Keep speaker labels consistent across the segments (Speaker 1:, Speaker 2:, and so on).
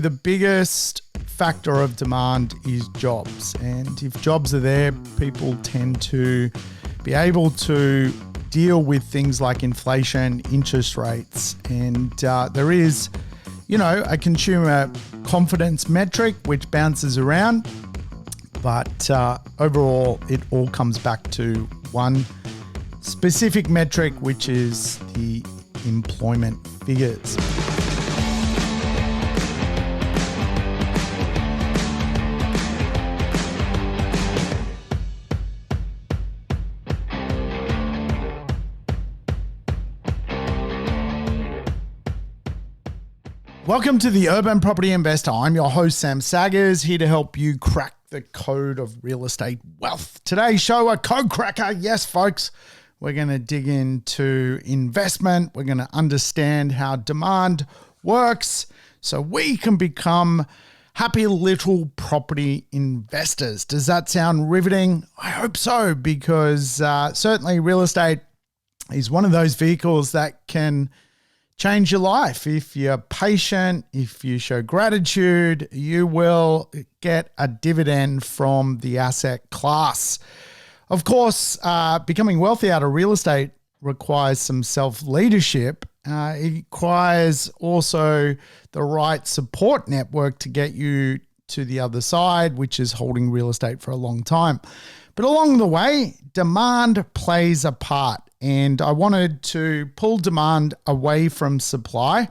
Speaker 1: The biggest factor of demand is jobs. And if jobs are there, people tend to be able to deal with things like inflation, interest rates. And there is, a consumer confidence metric which bounces around. But overall, it all comes back to one specific metric, which is the employment figures. Welcome to the Urban Property Investor. I'm your host, Sam Saggers, here to help you crack the code of real estate wealth. Today's show, a code cracker. Yes, folks, we're going to dig into investment. We're going to understand how demand works so we can become happy little property investors. Does that sound riveting? I hope so, because certainly real estate is one of those vehicles that can change your life. If you're patient, if you show gratitude, you will get a dividend from the asset class. Of course, becoming wealthy out of real estate requires some self-leadership. It requires also the right support network to get you to the other side, which is holding real estate for a long time. But along the way, demand plays a part. And I wanted to pull demand away from supply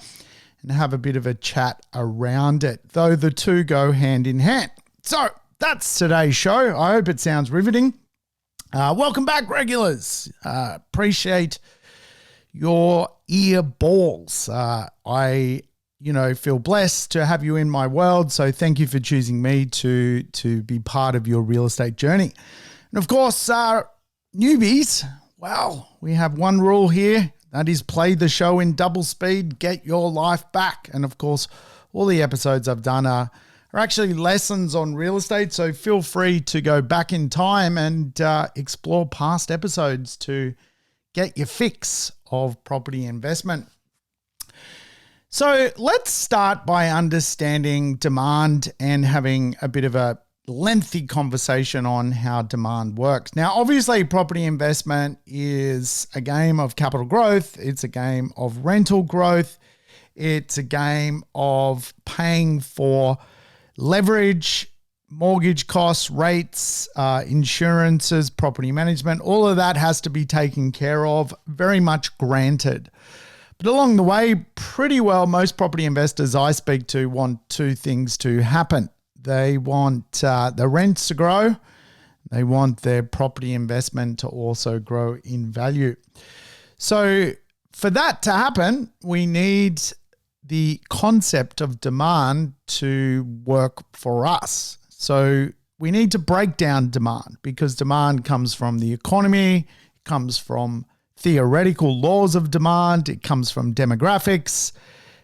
Speaker 1: and have a bit of a chat around it, though the two go hand in hand. So that's today's show. I hope it sounds riveting. Welcome back, regulars. Appreciate your ear balls. I feel blessed to have you in my world. So thank you for choosing me to be part of your real estate journey. And of course, newbies, well, we have one rule here. That is play the show in double speed, get your life back. And of course, all the episodes I've done are actually lessons on real estate. So feel free to go back in time and explore past episodes to get your fix of property investment. So let's start by understanding demand and having a bit of a lengthy conversation on how demand works. Now, obviously, property investment is a game of capital growth. It's a game of rental growth. It's a game of paying for leverage, mortgage costs, rates, insurances, property management. All of that has to be taken care of, very much granted. But along the way, pretty well, most property investors I speak to want two things to happen. They want the rents to grow. They want their property investment to also grow in value. So for that to happen, we need the concept of demand to work for us. So we need to break down demand, because demand comes from the economy, it comes from theoretical laws of demand, it comes from demographics.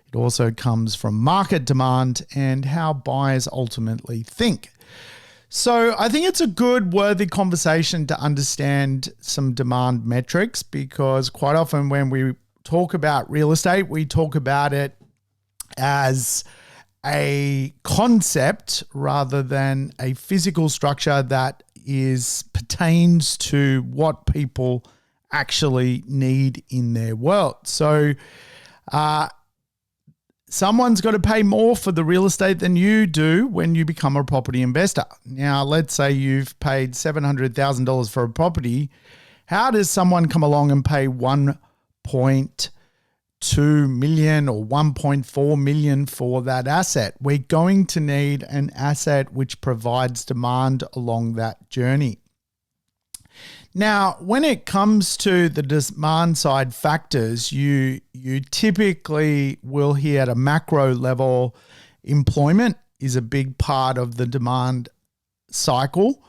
Speaker 1: It also comes from market demand and how buyers ultimately think. So I think it's a good, worthy conversation to understand some demand metrics, because quite often when we talk about real estate, we talk about it as a concept rather than a physical structure that pertains to what people actually need in their world. So, someone's got to pay more for the real estate than you do when you become a property investor. Now, let's say you've paid $700,000 for a property. How does someone come along and pay $1.2 million or $1.4 million for that asset? We're going to need an asset which provides demand along that journey. Now, when it comes to the demand side factors, you typically will hear at a macro level, employment is a big part of the demand cycle.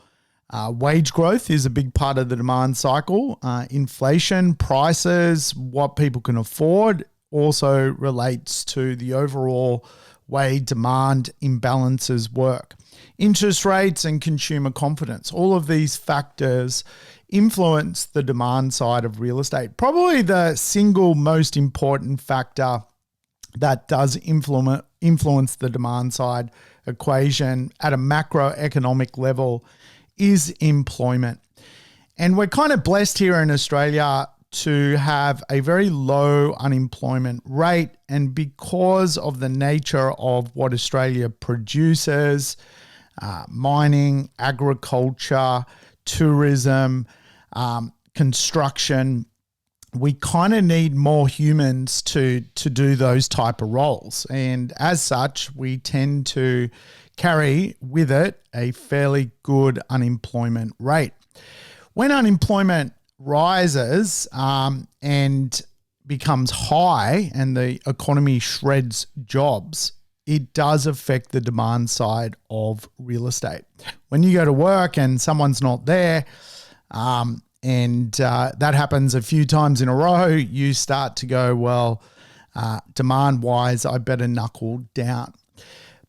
Speaker 1: Wage growth is a big part of the demand cycle. Inflation, prices, what people can afford also relates to the overall way demand imbalances work. Interest rates and consumer confidence, all of these factors influence the demand side of real estate. Probably the single most important factor that does influence the demand side equation at a macroeconomic level is employment. And we're kind of blessed here in Australia to have a very low unemployment rate. And because of the nature of what Australia produces, mining, agriculture, tourism, construction, we kind of need more humans to do those type of roles. And as such, we tend to carry with it a fairly good unemployment rate. When unemployment rises and becomes high and the economy shreds jobs, it does affect the demand side of real estate. When you go to work and someone's not there, and that happens a few times in a row, you start to go, well, demand-wise, I better knuckle down.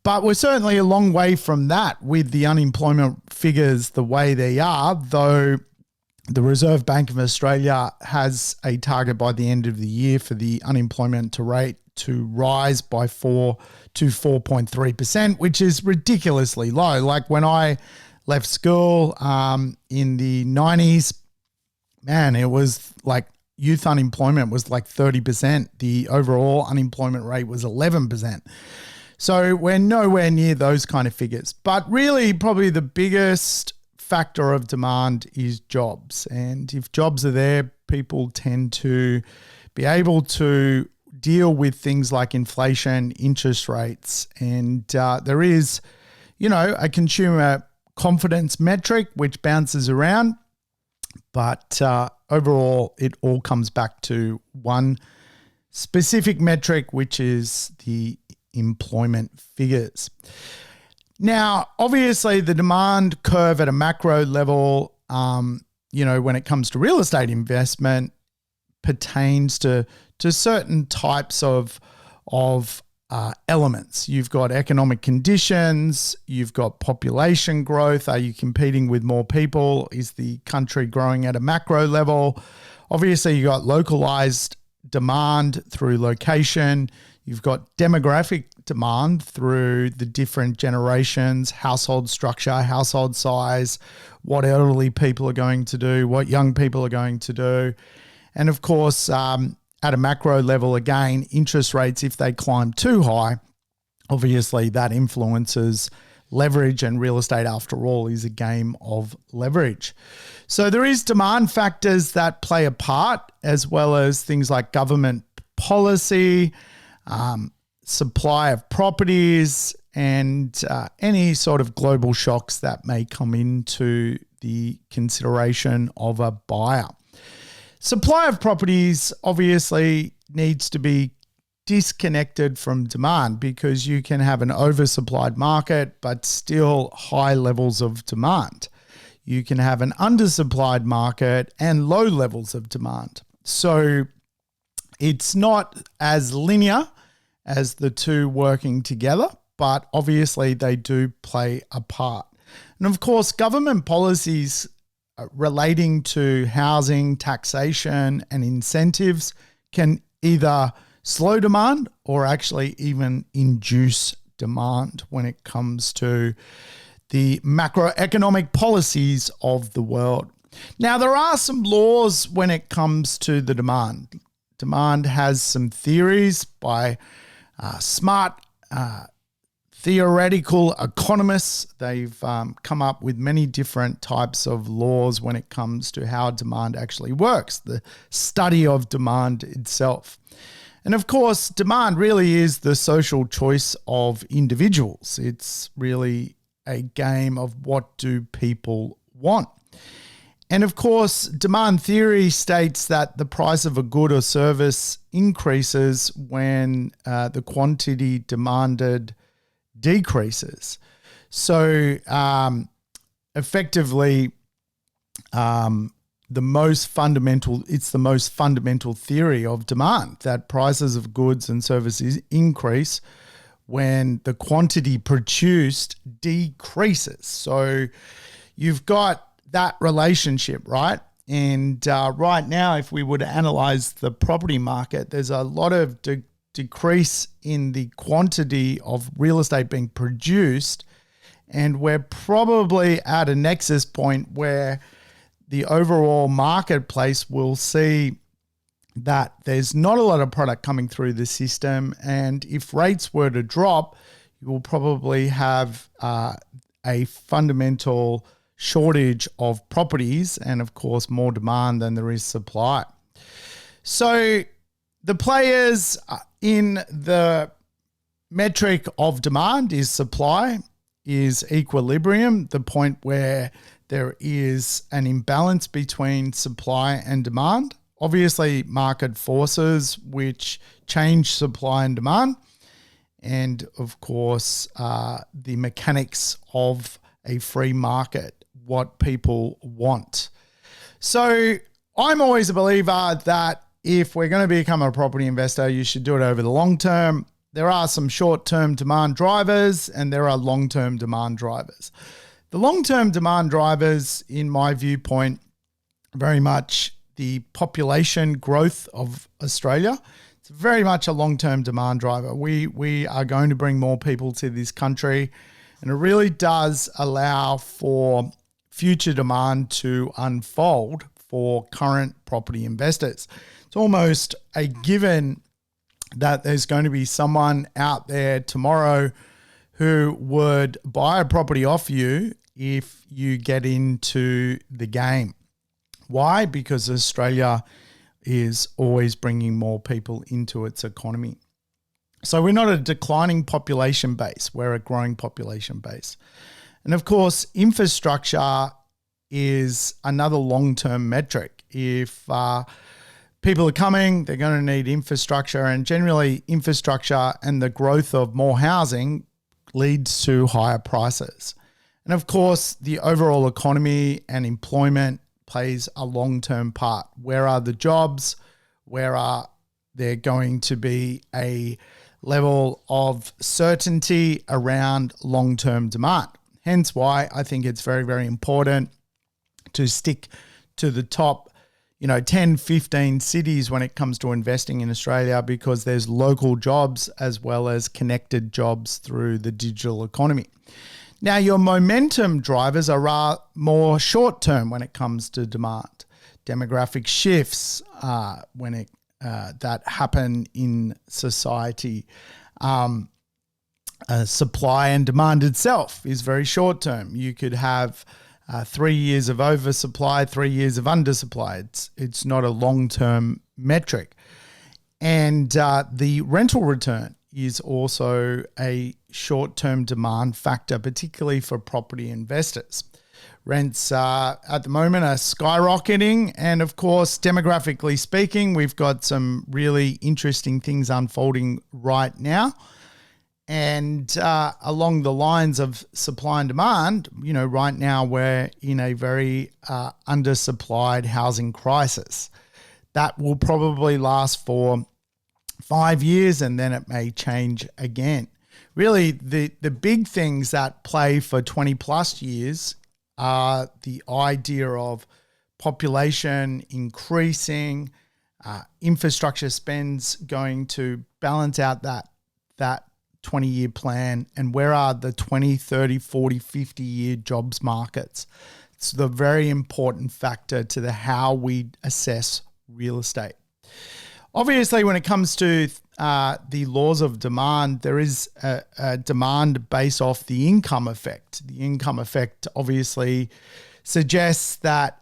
Speaker 1: But we're certainly a long way from that with the unemployment figures the way they are, though the Reserve Bank of Australia has a target by the end of the year for the unemployment rate to rise by 4 to 4.3%, which is ridiculously low. Like when I left school in the 90s, man, it was like youth unemployment was like 30%. The overall unemployment rate was 11%. So we're nowhere near those kind of figures. But really, probably the biggest factor of demand is jobs. And if jobs are there, people tend to be able to deal with things like inflation, interest rates. And there is, a consumer confidence metric which bounces around. But overall, it all comes back to one specific metric, which is the employment figures. Now, obviously, the demand curve at a macro level, when it comes to real estate investment, pertains to certain types of elements. You've got economic conditions, you've got population growth. Are you competing with more people? Is the country growing at a macro level? Obviously, you've got localized demand through location. You've got demographic demand through the different generations, household structure, household size, what elderly people are going to do, what young people are going to do. And of course, at a macro level, again, interest rates, if they climb too high, obviously that influences leverage, and real estate, after all, is a game of leverage. So there is demand factors that play a part, as well as things like government policy, supply of properties, and any sort of global shocks that may come into the consideration of a buyer. Supply of properties obviously needs to be disconnected from demand, because you can have an oversupplied market but still high levels of demand. You can have an undersupplied market and low levels of demand. So it's not as linear as the two working together, but obviously they do play a part. And of course, government policies relating to housing, taxation, and incentives can either slow demand or actually even induce demand when it comes to the macroeconomic policies of the world. Now, there are some laws when it comes to the demand. Demand has some theories by smart theoretical economists. They've come up with many different types of laws when it comes to how demand actually works, the study of demand itself. And of course, demand really is the social choice of individuals. It's really a game of what do people want. And of course, demand theory states that the price of a good or service increases when the quantity demanded decreases. So effectively, it's the most fundamental theory of demand, that prices of goods and services increase when the quantity produced decreases. So you've got that relationship, right? And right now, if we were to analyze the property market, there's a lot of decrease in the quantity of real estate being produced, and we're probably at a nexus point where the overall marketplace will see that there's not a lot of product coming through the system, and if rates were to drop, you will probably have a fundamental shortage of properties and, of course, more demand than there is supply. So the players in the metric of demand is supply, is equilibrium, the point where there is an imbalance between supply and demand. Obviously, market forces which change supply and demand, and of course, the mechanics of a free market, what people want. So I'm always a believer that if we're going to become a property investor, you should do it over the long term. There are some short-term demand drivers and there are long-term demand drivers. The long-term demand drivers, in my viewpoint, very much the population growth of Australia. It's very much a long-term demand driver. We are going to bring more people to this country, and it really does allow for future demand to unfold for current property investors. It's almost a given that there's going to be someone out there tomorrow who would buy a property off you if you get into the game. Why? Because Australia is always bringing more people into its economy. So we're not a declining population base, we're a growing population base. And of course, infrastructure is another long-term metric. If people are coming, they're going to need infrastructure, and generally infrastructure and the growth of more housing leads to higher prices. And of course, the overall economy and employment plays a long-term part. Where are the jobs? Where are there going to be a level of certainty around long-term demand? Hence why I think it's very, very important to stick to the top 10, 15 cities when it comes to investing in Australia, because there's local jobs as well as connected jobs through the digital economy. Now, your momentum drivers are more short-term when it comes to demand. Demographic shifts that happen in society. Supply and demand itself is very short-term. You could have 3 years of oversupply, 3 years of undersupply. It's not a long-term metric. And the rental return is also a short-term demand factor, particularly for property investors. Rents at the moment are skyrocketing, and of course, demographically speaking, we've got some really interesting things unfolding right now. And along the lines of supply and demand, right now we're in a very undersupplied housing crisis. That will probably last for 5 years, and then it may change again. Really, the big things that play for 20 plus years are the idea of population increasing, infrastructure spends going to balance out that 20-year plan, and where are the 20, 30, 40, 50-year jobs markets. It's the very important factor to how we assess real estate. Obviously, when it comes to the laws of demand, there is a demand based off the income effect. The income effect obviously suggests that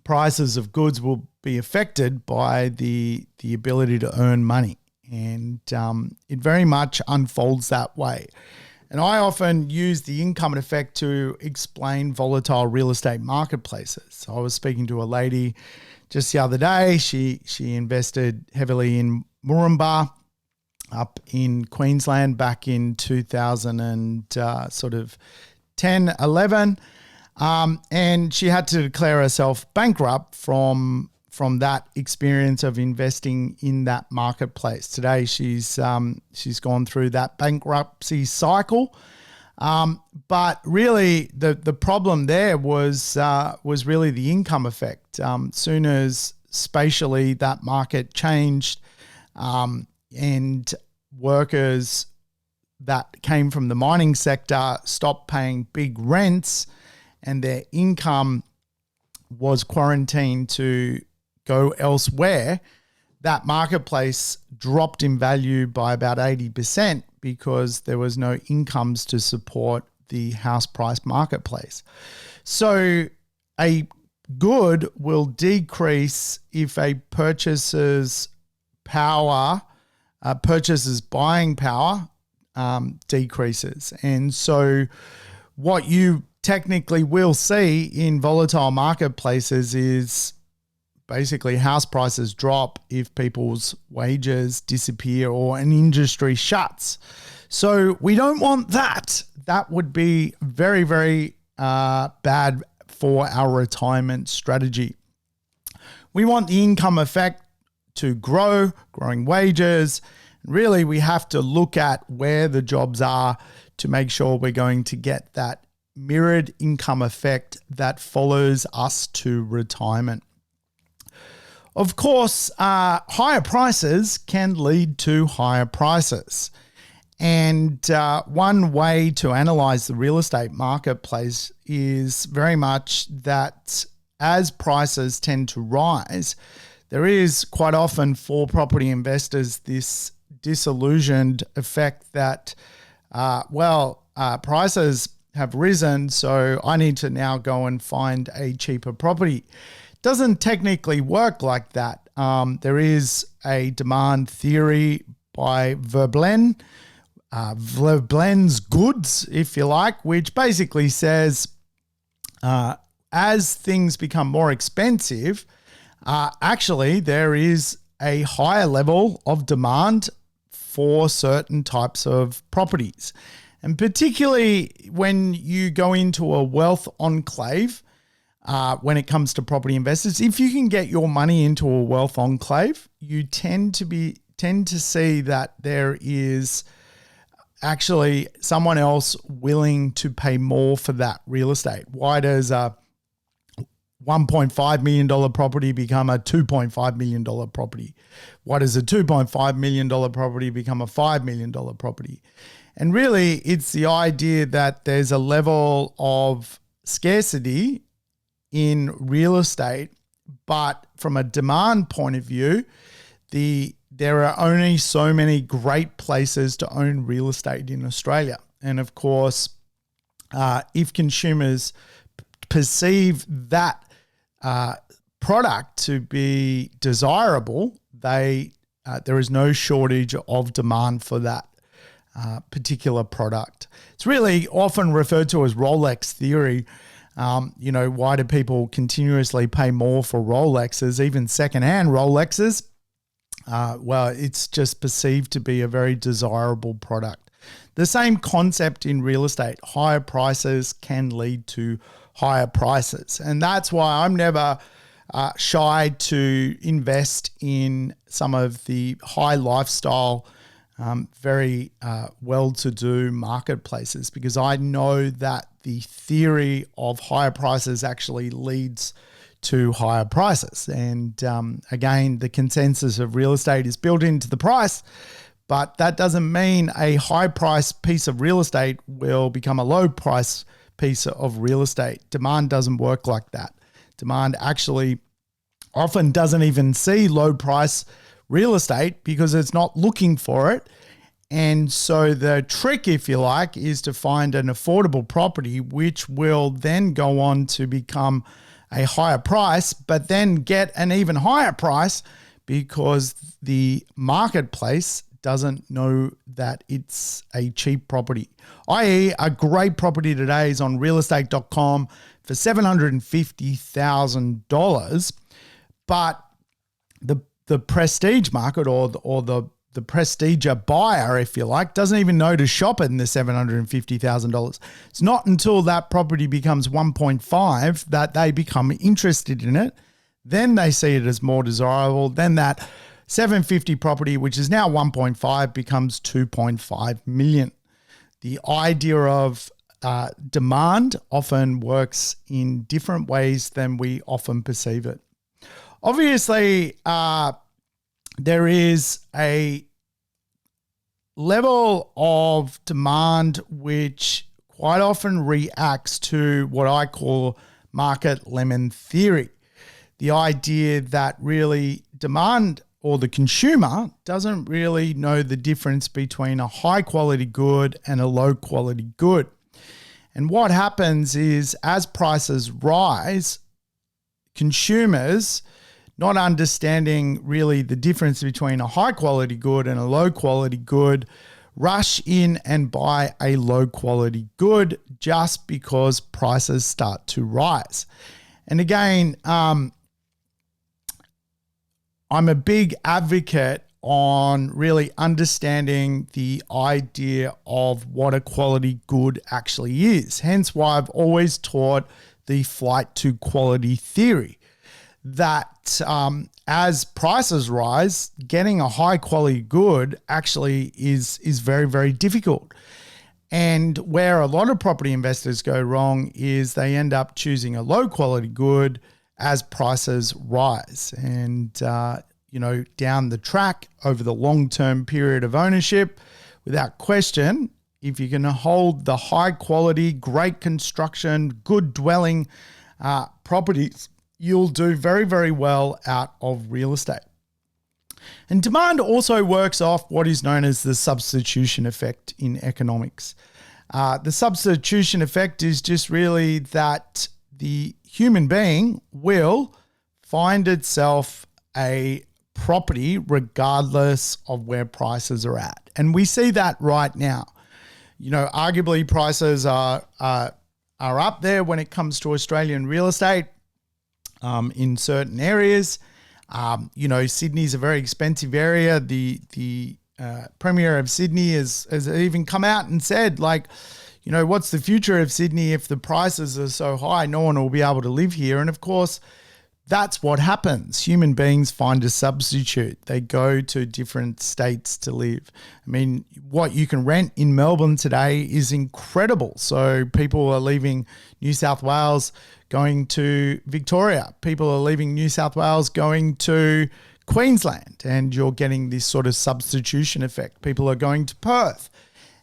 Speaker 1: prices of goods will be affected by the ability to earn money. And it very much unfolds that way. And I often use the income effect to explain volatile real estate marketplaces. So I was speaking to a lady just the other day. She invested heavily in Moorumba up in Queensland back in 2010, 11. And she had to declare herself bankrupt from that experience of investing in that marketplace. Today, she's gone through that bankruptcy cycle. But really, the problem there was really the income effect. Soon as spatially that market changed, and workers that came from the mining sector stopped paying big rents and their income was quarantined to go elsewhere, that marketplace dropped in value by about 80% because there was no incomes to support the house price marketplace. So a good will decrease if a purchaser's buying power decreases. And so what you technically will see in volatile marketplaces is basically house prices drop if people's wages disappear or an industry shuts. So we don't want that. That would be very, very bad for our retirement strategy. We want the income effect to grow, growing wages. Really, we have to look at where the jobs are to make sure we're going to get that mirrored income effect that follows us to retirement. Of course, higher prices can lead to higher prices. And one way to analyze the real estate marketplace is very much that as prices tend to rise, there is quite often for property investors this disillusioned effect that, prices have risen, so I need to now go and find a cheaper property. Doesn't technically work like that. There is a demand theory by Veblen's goods, if you like, which basically says as things become more expensive, actually there is a higher level of demand for certain types of properties. And particularly when you go into a wealth enclave, when it comes to property investors, if you can get your money into a wealth enclave, you tend to see that there is actually someone else willing to pay more for that real estate. Why does a $1.5 million property become a $2.5 million property? Why does a $2.5 million property become a $5 million property? And really, it's the idea that there's a level of scarcity in real estate, but from a demand point of view, there are only so many great places to own real estate in Australia. And of course, if consumers perceive that product to be desirable, there is no shortage of demand for that particular product. It's really often referred to as Rolex theory. Why do people continuously pay more for Rolexes, even secondhand Rolexes? It's just perceived to be a very desirable product. The same concept in real estate. Higher prices can lead to higher prices. And that's why I'm never shy to invest in some of the high lifestyle, very well-to-do marketplaces, because I know that the theory of higher prices actually leads to higher prices. And again, the consensus of real estate is built into the price, but that doesn't mean a high price piece of real estate will become a low price piece of real estate. Demand doesn't work like that. Demand actually often doesn't even see low price real estate because it's not looking for it. And so the trick, if you like, is to find an affordable property, which will then go on to become a higher price, but then get an even higher price because the marketplace doesn't know that it's a cheap property. I.e., a great property today is on realestate.com for $750,000, but the prestige market or the prestige buyer, if you like, doesn't even know to shop it in the $750,000. It's not until that property becomes 1.5 that they become interested in it. Then they see it as more desirable. Then that 750 property, which is now 1.5, becomes 2.5 million. The idea of demand often works in different ways than we often perceive it. Obviously, there is a level of demand which quite often reacts to what I call market lemon theory. The idea that really demand or the consumer doesn't really know the difference between a high quality good and a low quality good. And what happens is as prices rise, consumers, not understanding really the difference between a high quality good and a low quality good, rush in and buy a low quality good just because prices start to rise. And again, I'm a big advocate on really understanding the idea of what a quality good actually is. Hence why I've always taught the flight to quality theory, that as prices rise, getting a high quality good actually is very, very difficult. And where a lot of property investors go wrong is they end up choosing a low quality good as prices rise. And, down the track over the long-term period of ownership, without question, if you're going to hold the high quality, great construction, good dwelling properties, you'll do very, very well out of real estate. And demand also works off what is known as the substitution effect in economics. The substitution effect is just really that the human being will find itself a property regardless of where prices are at. And we see that right now. Arguably prices are up there when it comes to Australian real estate in certain areas. Sydney's a very expensive area. The Premier of Sydney has even come out and said, what's the future of Sydney if the prices are so high? No one will be able to live here. And of course, that's what happens. Human beings find a substitute. They go to different states to live. I mean, what you can rent in Melbourne today is incredible. So people are leaving New South Wales, going to Victoria. People are leaving New South Wales, going to Queensland, and you're getting this sort of substitution effect. People are going to Perth.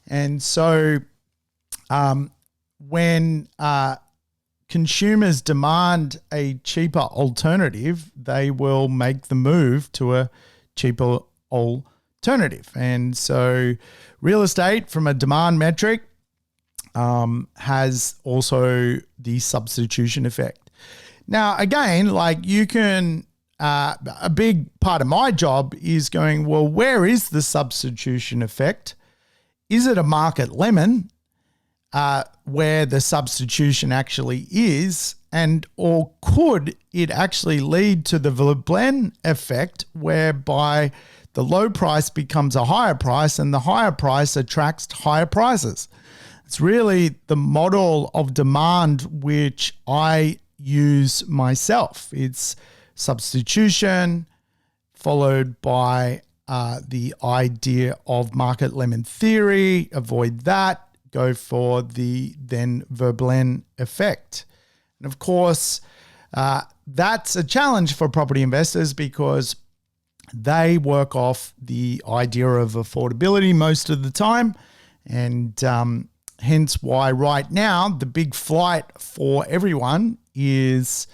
Speaker 1: And so when consumers demand a cheaper alternative, they will make the move to a cheaper alternative. And so real estate from a demand metric has also the substitution effect. Now, again, you can, a big part of my job is going, well, where is the substitution effect? Is it a market lemon? Where the substitution actually is, or could it actually lead to the Veblen effect, whereby the low price becomes a higher price and the higher price attracts higher prices? It's really the model of demand which I use myself. It's substitution followed by the idea of market lemon theory. Avoid that. Go for the then Veblen effect. And of course, that's a challenge for property investors because they work off the idea of affordability most of the time. And hence why right now the big flight for everyone is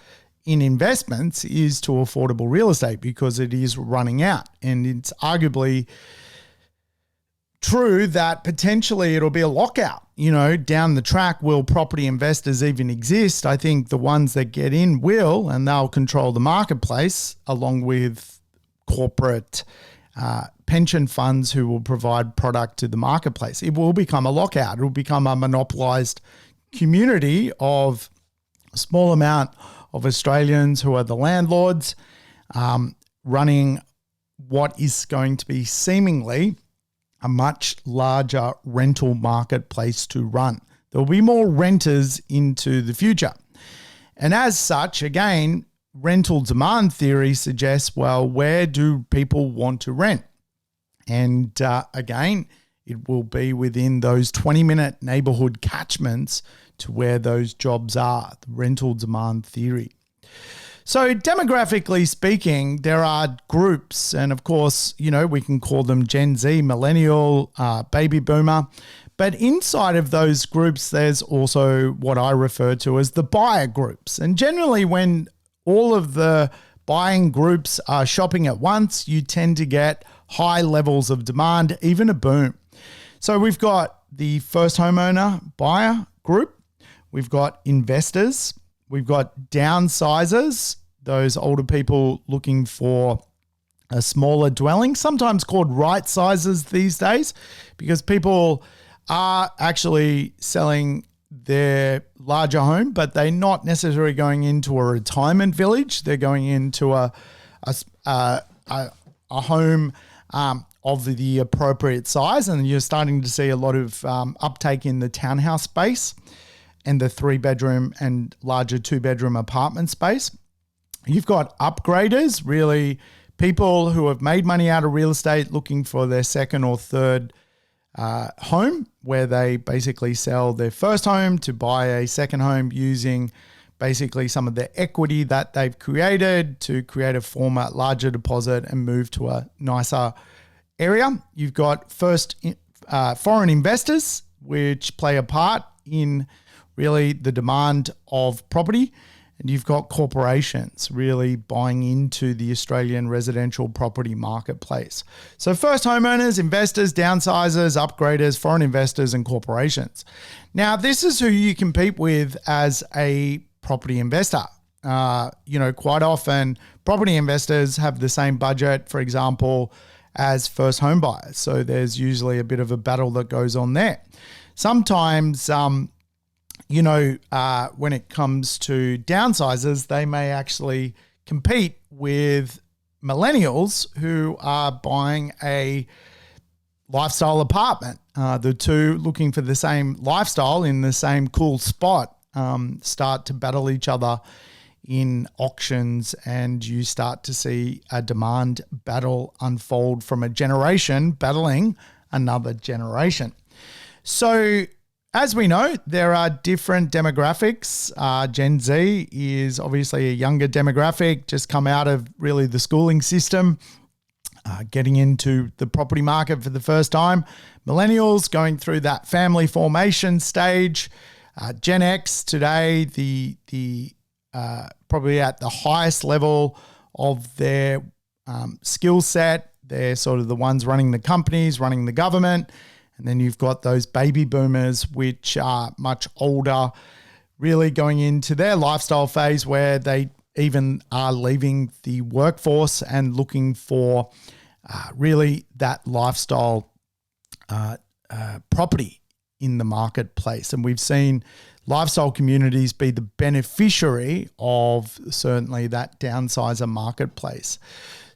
Speaker 1: in investments is to affordable real estate because it is running out. And it's arguably true that potentially it'll be a lockout, down the track. Will property investors even exist? I think the ones that get in will, and they'll control the marketplace along with corporate pension funds who will provide product to the marketplace. It will become a lockout. It will become a monopolized community of a small amount of Australians who are the landlords running what is going to be seemingly a much larger rental marketplace to run. There will be more renters into the future. And as such, again, rental demand theory suggests, well, where do people want to rent? And again, it will be within those 20-minute neighborhood catchments to where those jobs are, the rental demand theory. So demographically speaking, there are groups, and of course, we can call them Gen Z, millennial, baby boomer. But inside of those groups, there's also what I refer to as the buyer groups. And generally, when all of the buying groups are shopping at once, you tend to get high levels of demand, even a boom. So we've got the first homeowner buyer group. We've got investors. We've got downsizers, those older people looking for a smaller dwelling, sometimes called right sizes these days, because people are actually selling their larger home, but they're not necessarily going into a retirement village. They're going into a home of the appropriate size, and you're starting to see a lot of uptake in the townhouse space and the 3-bedroom and larger 2-bedroom apartment space. You've got upgraders, really people who have made money out of real estate looking for their second or third home, where they basically sell their first home to buy a second home using basically some of the equity that they've created to create a former larger deposit and move to a nicer area. You've got foreign investors, which play a part in really the demand of property. And you've got corporations really buying into the Australian residential property marketplace. So first homeowners, investors, downsizers, upgraders, foreign investors, and corporations. Now, this is who you compete with as a property investor. Quite often property investors have the same budget, for example, as first home buyers. So there's usually a bit of a battle that goes on there. Sometimes, when it comes to downsizers, they may actually compete with millennials who are buying a lifestyle apartment. The two looking for the same lifestyle in the same cool spot start to battle each other in auctions, and you start to see a demand battle unfold from a generation battling another generation. So as we know, there are different demographics. Gen Z is obviously a younger demographic, just come out of really the schooling system, getting into the property market for the first time. Millennials going through that family formation stage. Gen X today, the probably at the highest level of their skill set. They're sort of the ones running the companies, running the government. And then you've got those baby boomers, which are much older, really going into their lifestyle phase where they even are leaving the workforce and looking for really that lifestyle property in the marketplace. And we've seen lifestyle communities be the beneficiary of certainly that downsizer marketplace.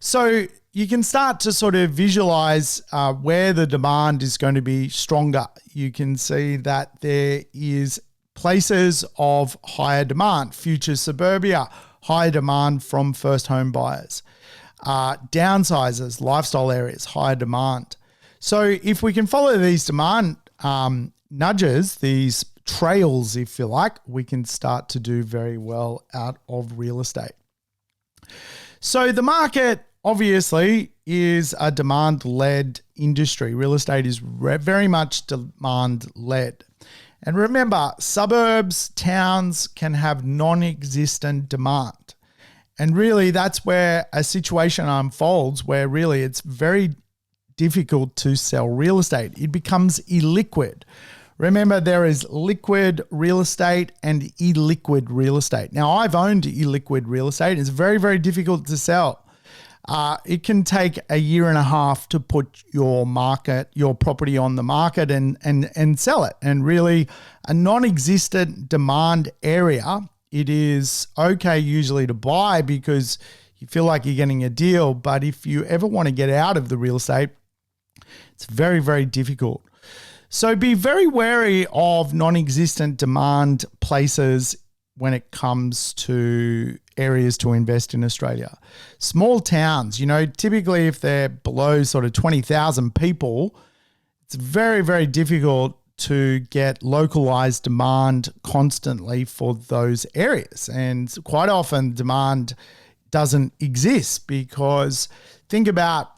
Speaker 1: So you can start to sort of visualize where the demand is going to be stronger. You can see that there is places of higher demand, future suburbia, higher demand from first home buyers, downsizers, lifestyle areas, higher demand. So if we can follow these demand nudges, these trails, if you like, we can start to do very well out of real estate. So the market obviously is a demand-led industry. Real estate is very much demand-led. And remember, suburbs, towns can have non-existent demand. And really that's where a situation unfolds where really it's very difficult to sell real estate. It becomes illiquid. Remember, there is liquid real estate and illiquid real estate. Now, I've owned illiquid real estate. It's very, very difficult to sell. It can take a year and a half to put your property on the market and sell it. And really a non-existent demand area, it is okay usually to buy because you feel like you're getting a deal. But if you ever want to get out of the real estate, it's very, very difficult. So be very wary of non-existent demand places when it comes to areas to invest in Australia. Small towns, typically if they're below sort of 20,000 people, it's very, very difficult to get localized demand constantly for those areas. And quite often demand doesn't exist because think about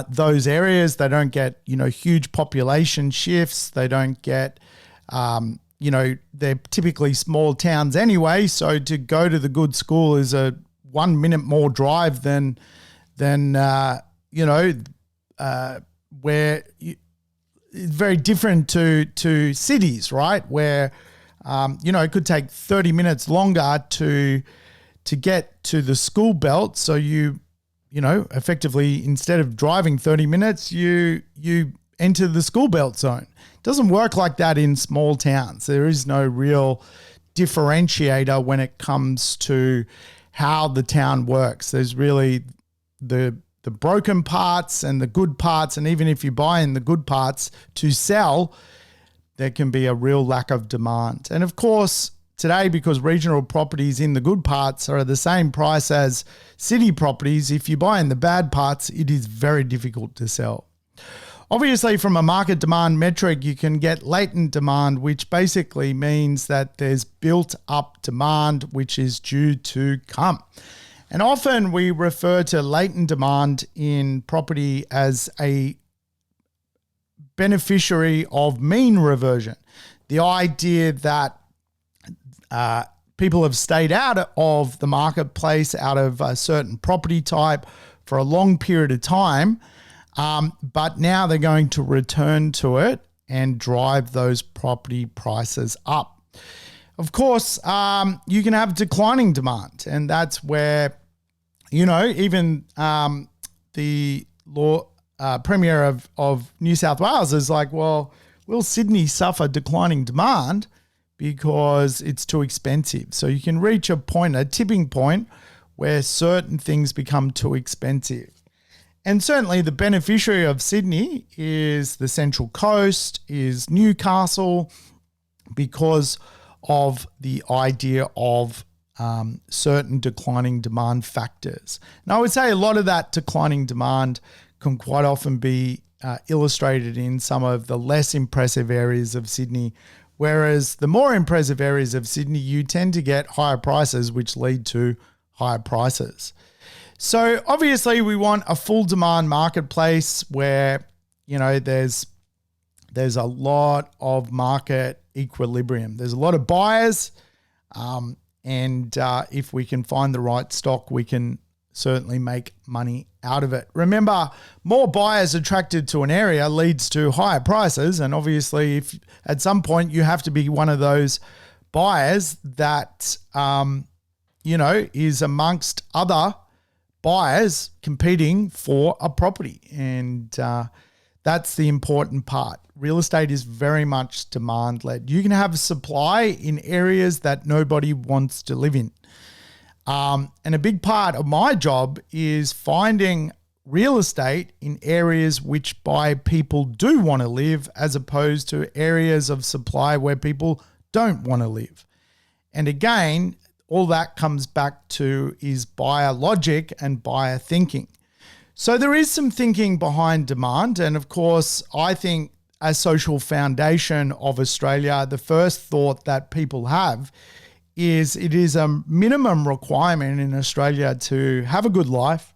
Speaker 1: those areas. They don't get, huge population shifts. They don't get, they're typically small towns anyway. So to go to the good school is a 1 minute more drive than where it's very different to cities, right? Where, it could take 30 minutes longer to get to the school belt. So effectively, instead of driving 30 minutes, you enter the school belt zone. It doesn't work like that in small towns. There is no real differentiator when it comes to how the town works. There's really the broken parts and the good parts, and even if you buy in the good parts to sell, there can be a real lack of demand. And of course, today, because regional properties in the good parts are the same price as city properties, if you buy in the bad parts, it is very difficult to sell. Obviously, from a market demand metric, you can get latent demand, which basically means that there's built up demand which is due to come. And often we refer to latent demand in property as a beneficiary of mean reversion. The idea that people have stayed out of the marketplace, out of a certain property type for a long period of time, but now they're going to return to it and drive those property prices up. Of course, you can have declining demand, and that's where, even the Premier of New South Wales is like, well, will Sydney suffer declining demand because it's too expensive? So you can reach a tipping point where certain things become too expensive. And certainly the beneficiary of Sydney is the Central Coast, is Newcastle, because of the idea of certain declining demand factors. And I would say a lot of that declining demand can quite often be illustrated in some of the less impressive areas of Sydney, whereas the more impressive areas of Sydney, you tend to get higher prices, which lead to higher prices. So obviously we want a full demand marketplace where, there's a lot of market equilibrium. There's a lot of buyers, and if we can find the right stock, we can certainly make money out of it. Remember, more buyers attracted to an area leads to higher prices. And obviously, if at some point you have to be one of those buyers that, is amongst other buyers competing for a property. And that's the important part. Real estate is very much demand-led. You can have supply in areas that nobody wants to live in. And a big part of my job is finding real estate in areas which by people do want to live, as opposed to areas of supply where people don't want to live. And again, all that comes back to is buyer logic and buyer thinking. So there is some thinking behind demand. And of course, I think as social foundation of Australia, the first thought that people have is it is a minimum requirement in Australia to have a good life,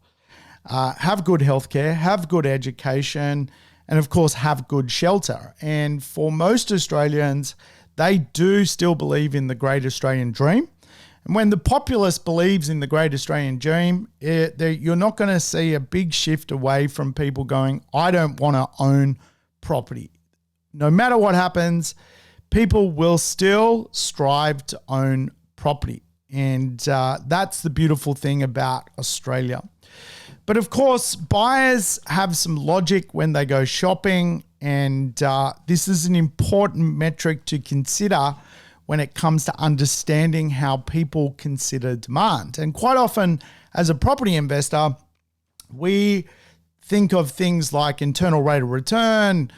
Speaker 1: have good healthcare, have good education, and of course have good shelter. And for most Australians, they do still believe in the Great Australian Dream. And when the populace believes in the Great Australian Dream, you're not going to see a big shift away from people going, I don't want to own property. No matter what happens, people will still strive to own property. And that's the beautiful thing about Australia. But of course, buyers have some logic when they go shopping. And this is an important metric to consider when it comes to understanding how people consider demand. And quite often, as a property investor, we think of things like internal rate of return,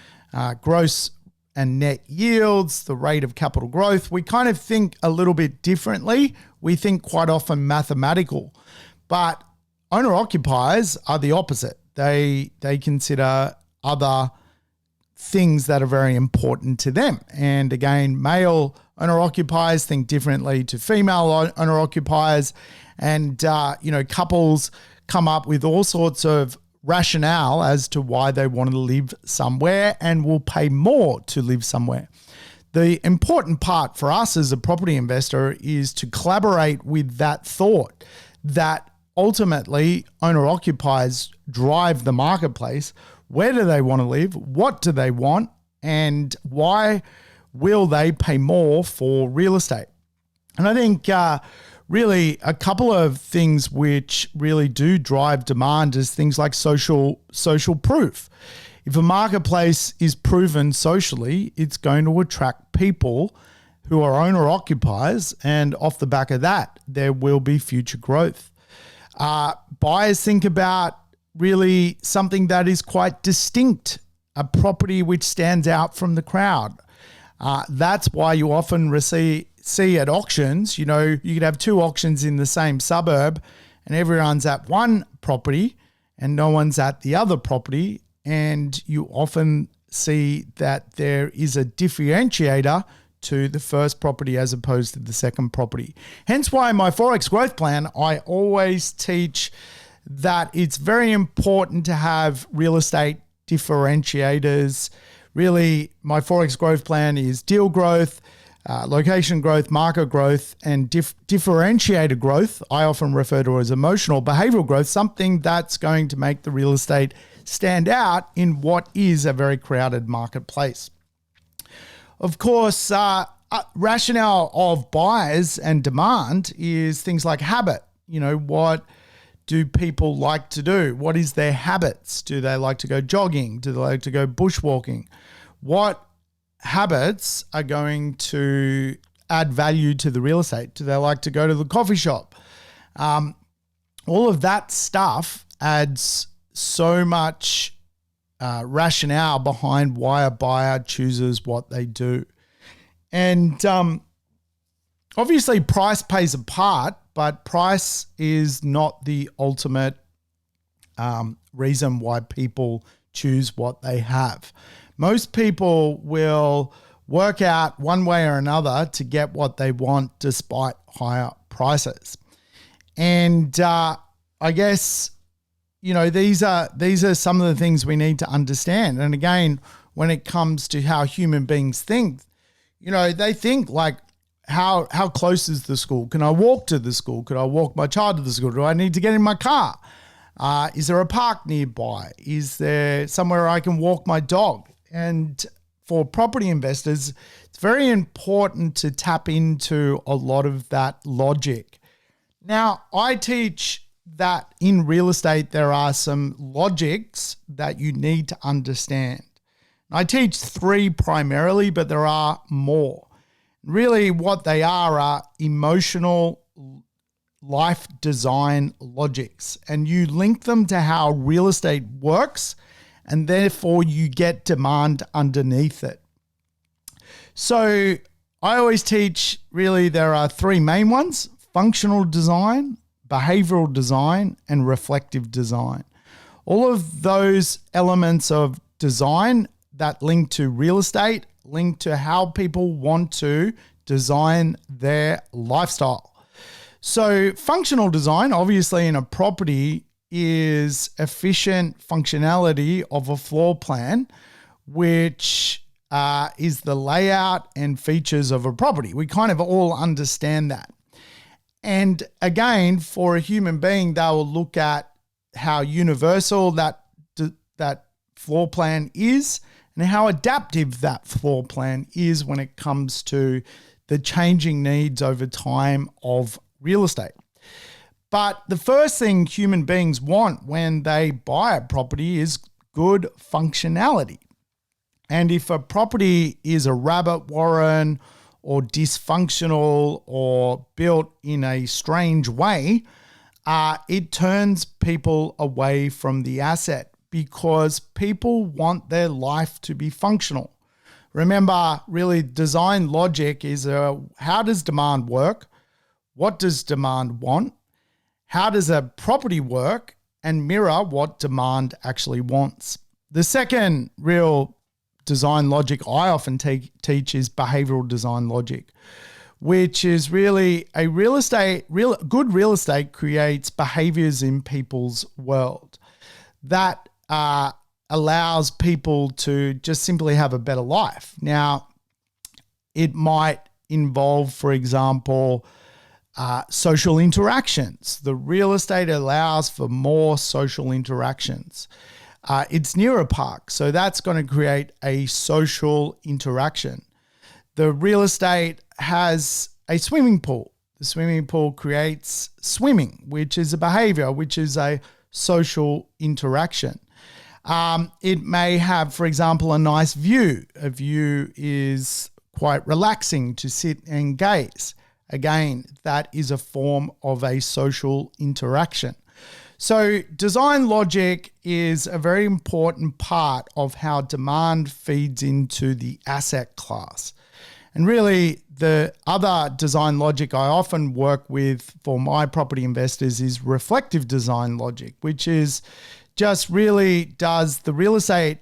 Speaker 1: gross and net yields, the rate of capital growth. We kind of think a little bit differently. We think quite often mathematical, but owner occupiers are the opposite. They consider other things that are very important to them. And again, male owner-occupiers think differently to female owner-occupiers. And, couples come up with all sorts of rationale as to why they want to live somewhere and will pay more to live somewhere. The important part for us as a property investor is to collaborate with that thought that ultimately owner-occupiers drive the marketplace. Where do they want to live? What do they want? And why will they pay more for real estate? And I think really a couple of things which really do drive demand is things like social proof. If a marketplace is proven socially, it's going to attract people who are owner-occupiers, and off the back of that, there will be future growth. Buyers think about really something that is quite distinct, a property which stands out from the crowd. That's why you often see at auctions, you could have two auctions in the same suburb and everyone's at one property and no one's at the other property. And you often see that there is a differentiator to the first property as opposed to the second property. Hence why in my Forex growth plan, I always teach that it's very important to have real estate differentiators. Really, my Forex growth plan is deal growth, location growth, market growth, and differentiator growth. I often refer to as emotional behavioral growth, something that's going to make the real estate stand out in what is a very crowded marketplace. Of course, rationale of buyers and demand is things like habit. What do people like to do? What is their habits? Do they like to go jogging? Do they like to go bushwalking? What habits are going to add value to the real estate? Do they like to go to the coffee shop? All of that stuff adds so much rationale behind why a buyer chooses what they do. And obviously price plays a part, but price is not the ultimate reason why people choose what they have. Most people will work out one way or another to get what they want despite higher prices. And I guess, these are some of the things we need to understand. And again, when it comes to how human beings think, they think like, how close is the school? Can I walk to the school? Could I walk my child to the school? Do I need to get in my car? Is there a park nearby? Is there somewhere I can walk my dog? And for property investors, it's very important to tap into a lot of that logic. Now, I teach that in real estate, there are some logics that you need to understand. I teach 3 primarily, but there are more. Really, what they are emotional life design logics, and you link them to how real estate works, and therefore you get demand underneath it. So I always teach, really, there are 3 main ones: functional design, behavioral design, and reflective design. All of those elements of design that link to real estate, link to how people want to design their lifestyle. So functional design, obviously in a property, is efficient functionality of a floor plan, which is the layout and features of a property. We kind of all understand that. And again, for a human being, they will look at how universal that floor plan is and how adaptive that floor plan is when it comes to the changing needs over time of real estate. But the first thing human beings want when they buy a property is good functionality. And if a property is a rabbit warren or dysfunctional or built in a strange way, it turns people away from the asset, because people want their life to be functional. Remember, really, design logic is how does demand work? What does demand want? How does a property work? And mirror what demand actually wants. The second real design logic I often teach is behavioral design logic, which is really good real estate creates behaviors in people's world that allows people to just simply have a better life. Now, it might involve, for example, social interactions. The real estate allows for more social interactions. It's near a park, so that's going to create a social interaction. The real estate has a swimming pool. The swimming pool creates swimming, which is a behavior, which is a social interaction. It may have, for example, a nice view. A view is quite relaxing to sit and gaze. Again, that is a form of a social interaction. So design logic is a very important part of how demand feeds into the asset class. And really, the other design logic I often work with for my property investors is reflective design logic, which is just really, does the real estate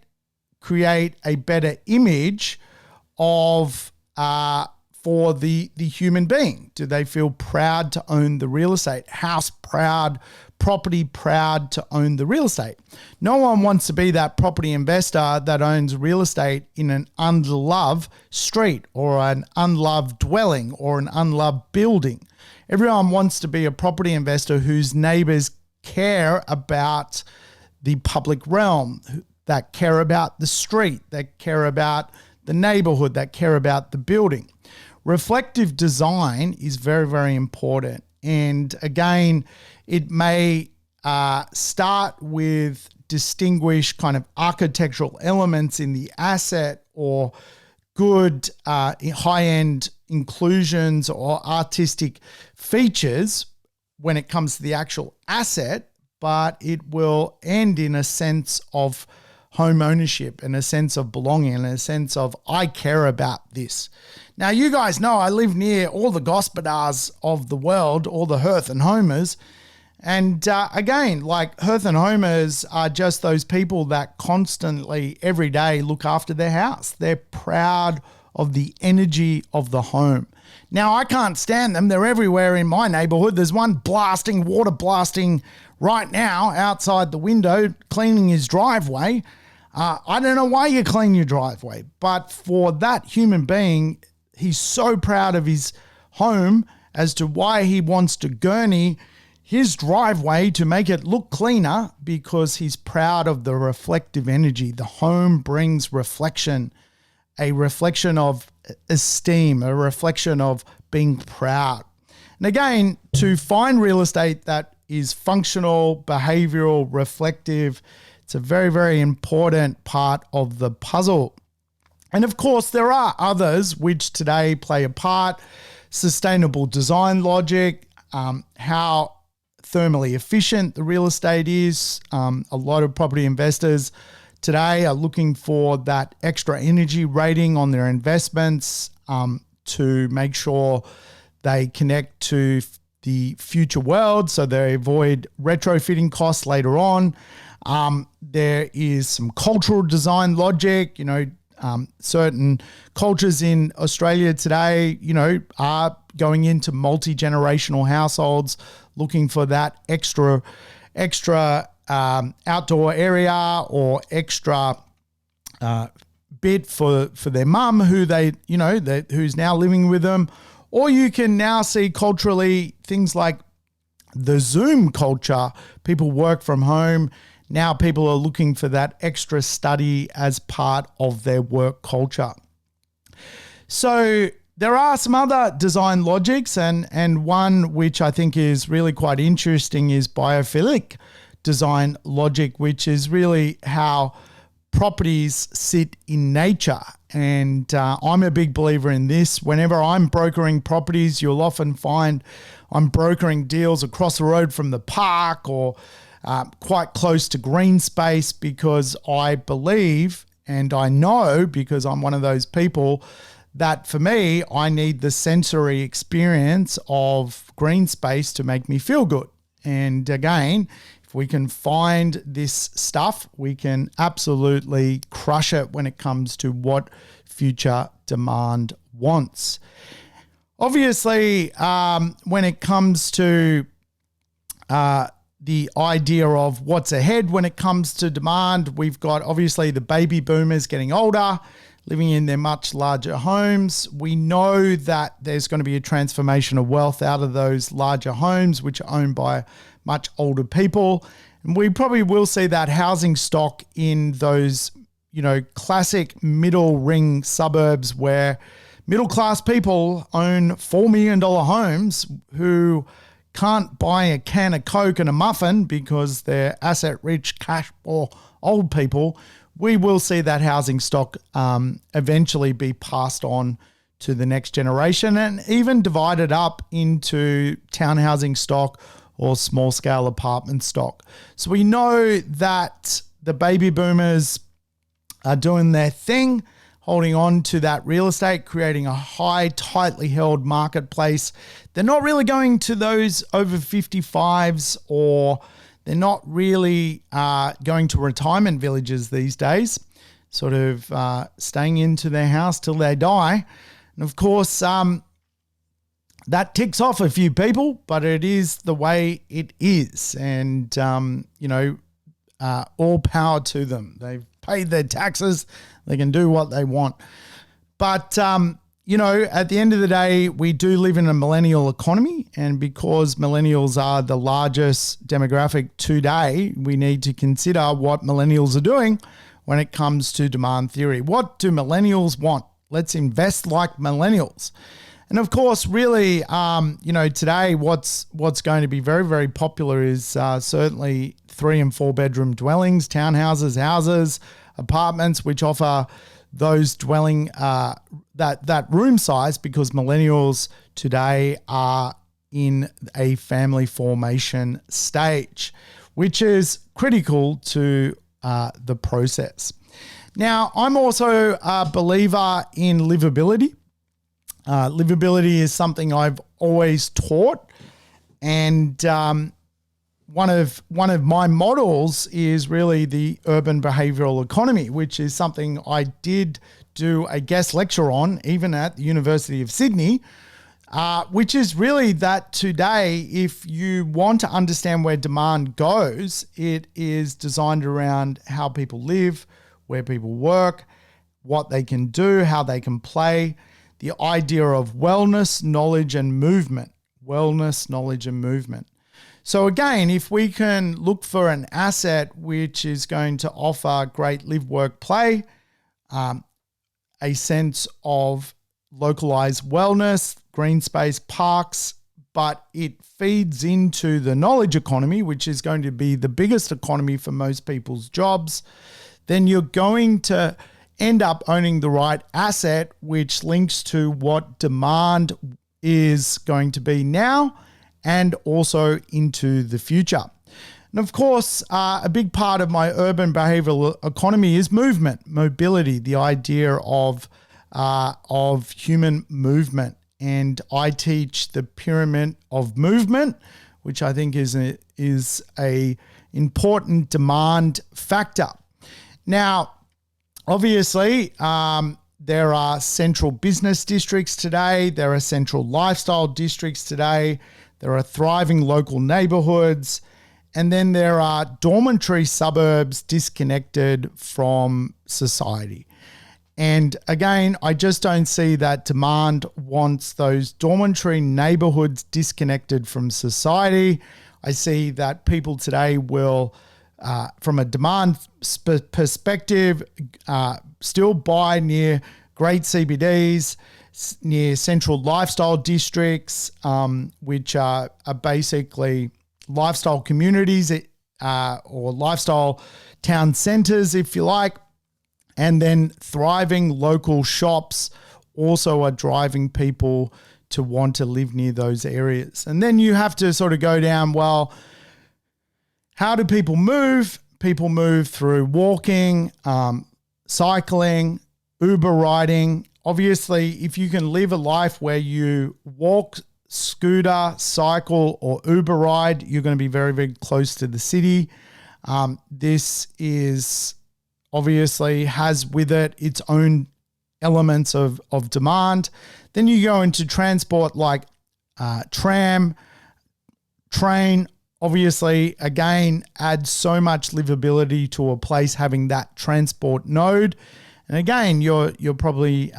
Speaker 1: create a better image of for the human being? Do they feel proud to own the real estate? House proud, property proud to own the real estate. No one wants to be that property investor that owns real estate in an unloved street or an unloved dwelling or an unloved building. Everyone wants to be a property investor whose neighbors care about the public realm, that care about the street, that care about the neighborhood, that care about the building. Reflective design is very, very important. And again, it may start with distinguished kind of architectural elements in the asset or good high-end inclusions or artistic features when it comes to the actual asset, but it will end in a sense of home ownership, in a sense of belonging, in a sense of I care about this. Now, you guys know I live near all the gospodars of the world, all the hearth and homers. And again, like hearth and homers are just those people that constantly, every day, look after their house. They're proud of the energy of the home. Now, I can't stand them. They're everywhere in my neighborhood. There's one water blasting right now outside the window, cleaning his driveway. I don't know why you clean your driveway, but for that human being, he's so proud of his home as to why he wants to gurney his driveway to make it look cleaner, because he's proud of the reflective energy. The home brings reflection, a reflection of esteem, a reflection of being proud. And again, to find real estate that is functional, behavioral, reflective, it's a very, very important part of the puzzle. And of course, there are others which today play a part. Sustainable design logic, how thermally efficient the real estate is. A lot of property investors today are looking for that extra energy rating on their investments to make sure they connect to the future world so they avoid retrofitting costs later on. There is some cultural design logic, certain cultures in Australia today, are going into multi-generational households looking for that extra outdoor area or extra bit for their mum who's now living with them. Or you can now see culturally things like the Zoom culture. People work from home. Now people are looking for that extra study as part of their work culture. So there are some other design logics, and one which I think is really quite interesting is biophilic design logic, which is really how properties sit in nature. And I'm a big believer in this. Whenever I'm brokering properties, you'll often find I'm brokering deals across the road from the park or quite close to green space, because I believe, and I know because I'm one of those people, that for me, I need the sensory experience of green space to make me feel good. And again, if If we can find this stuff, we can absolutely crush it when it comes to what future demand wants. Obviously, when it comes to the idea of what's ahead when it comes to demand, we've got obviously the baby boomers getting older, living in their much larger homes. We know that there's going to be a transformation of wealth out of those larger homes, which are owned by much older people. And we probably will see that housing stock in those, classic middle ring suburbs where middle class people own $4 million homes who can't buy a can of Coke and a muffin because they're asset rich, cash poor old people. We will see that housing stock eventually be passed on to the next generation and even divided up into townhousing stock or small scale apartment stock. So we know that the baby boomers are doing their thing, holding on to that real estate, creating a high, tightly held marketplace. They're not really going to those over 55s, or they're not really going to retirement villages these days, sort of staying into their house till they die. And of course, that ticks off a few people, but it is the way it is. And, all power to them. They've paid their taxes. They can do what they want. But, at the end of the day, we do live in a millennial economy. And because millennials are the largest demographic today, we need to consider what millennials are doing when it comes to demand theory. What do millennials want? Let's invest like millennials. And of course, really, today what's going to be very, very popular is certainly 3 and 4 bedroom dwellings, townhouses, houses, apartments, which offer those dwelling that room size, because millennials today are in a family formation stage, which is critical to the process. Now, I'm also a believer in livability. Livability is something I've always taught, and one of my models is really the urban behavioral economy, which is something I did do a guest lecture on, even at the University of Sydney, which is really that today, if you want to understand where demand goes, it is designed around how people live, where people work, what they can do, how they can play. The idea of wellness, knowledge, and movement. Wellness, knowledge, and movement. So again, if we can look for an asset which is going to offer great live, work, play, a sense of localized wellness, green space, parks, but it feeds into the knowledge economy, which is going to be the biggest economy for most people's jobs, then you're going to end up owning the right asset, which links to what demand is going to be now and also into the future. And of course, a big part of my urban behavioral economy is movement, mobility, the idea of human movement. And I teach the pyramid of movement, which I think is a important demand factor. Now, obviously, there are central business districts today. There are central lifestyle districts today. There are thriving local neighborhoods. And then there are dormitory suburbs disconnected from society. And again, I just don't see that demand wants those dormitory neighborhoods disconnected from society. I see that people today will, from a demand perspective, still buy near great CBDs, near central lifestyle districts, which are basically lifestyle communities or lifestyle town centers, if you like. And then thriving local shops also are driving people to want to live near those areas. And then you have to sort of go down, well, how do people move? People move through walking, cycling, Uber riding. Obviously, if you can live a life where you walk scooter, cycle, or Uber ride, you're going to be very, very close to the city. This is obviously has with it its own elements of demand. Then you go into transport like tram, train, obviously, again, adds so much livability to a place having that transport node. And again, you're probably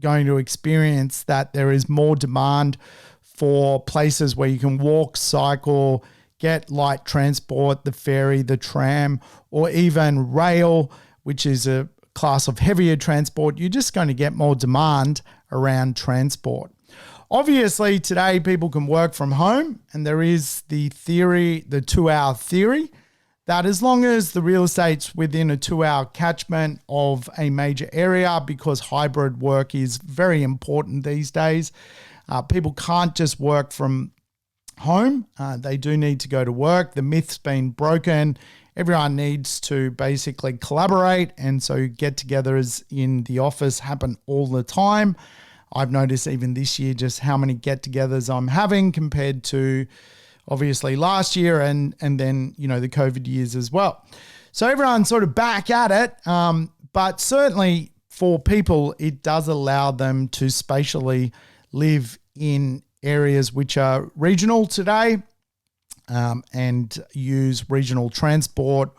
Speaker 1: going to experience that there is more demand for places where you can walk, cycle, get light transport, the ferry, the tram, or even rail, which is a class of heavier transport. You're just going to get more demand around transport. Obviously, today people can work from home, and there is the theory, the 2-hour theory, that as long as the real estate's within a 2-hour catchment of a major area, because hybrid work is very important these days, people can't just work from home. They do need to go to work. The myth's been broken. Everyone needs to basically collaborate, and so get-togethers in the office happen all the time. I've noticed even this year just how many get-togethers I'm having compared to obviously last year and then, the COVID years as well. So everyone's sort of back at it, but certainly for people, it does allow them to spatially live in areas which are regional today, and use regional transport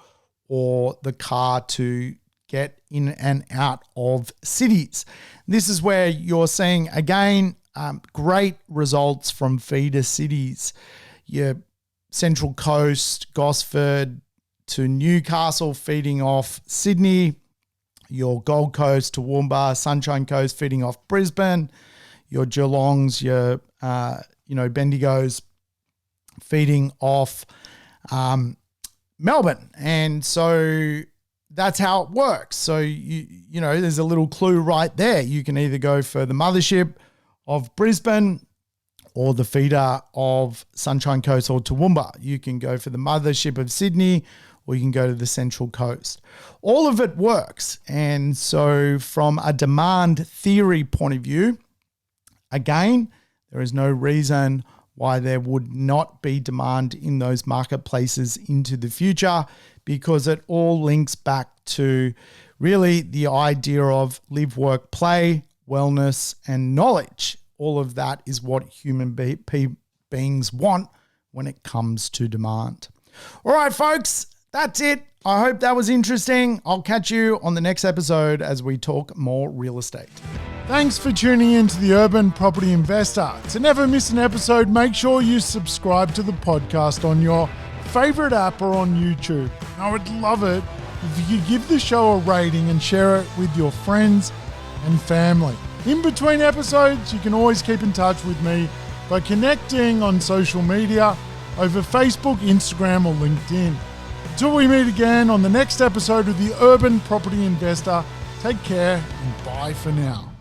Speaker 1: or the car to get in and out of cities. This is where you're seeing, again, great results from feeder cities. Your Central Coast, Gosford to Newcastle feeding off Sydney, your Gold Coast, Toowoomba, Sunshine Coast feeding off Brisbane, your Geelongs, your Bendigos feeding off Melbourne. And so that's how it works. So, there's a little clue right there. You can either go for the mothership of Brisbane or the feeder of Sunshine Coast or Toowoomba. You can go for the mothership of Sydney, or you can go to the Central Coast. All of it works. And so from a demand theory point of view, again, there is no reason why there would not be demand in those marketplaces into the future, because it all links back to really the idea of live, work, play, wellness, and knowledge. All of that is what human beings want when it comes to demand. All right, folks, that's it. I hope that was interesting. I'll catch you on the next episode as we talk more real estate. Thanks for tuning in to the Urban Property Investor. To never miss an episode, make sure you subscribe to the podcast on your favorite app or on YouTube. I would love it if you could give the show a rating and share it with your friends and family. In between episodes, you can always keep in touch with me by connecting on social media over Facebook, Instagram, or LinkedIn. Until we meet again on the next episode of the Urban Property Investor, take care and bye for now.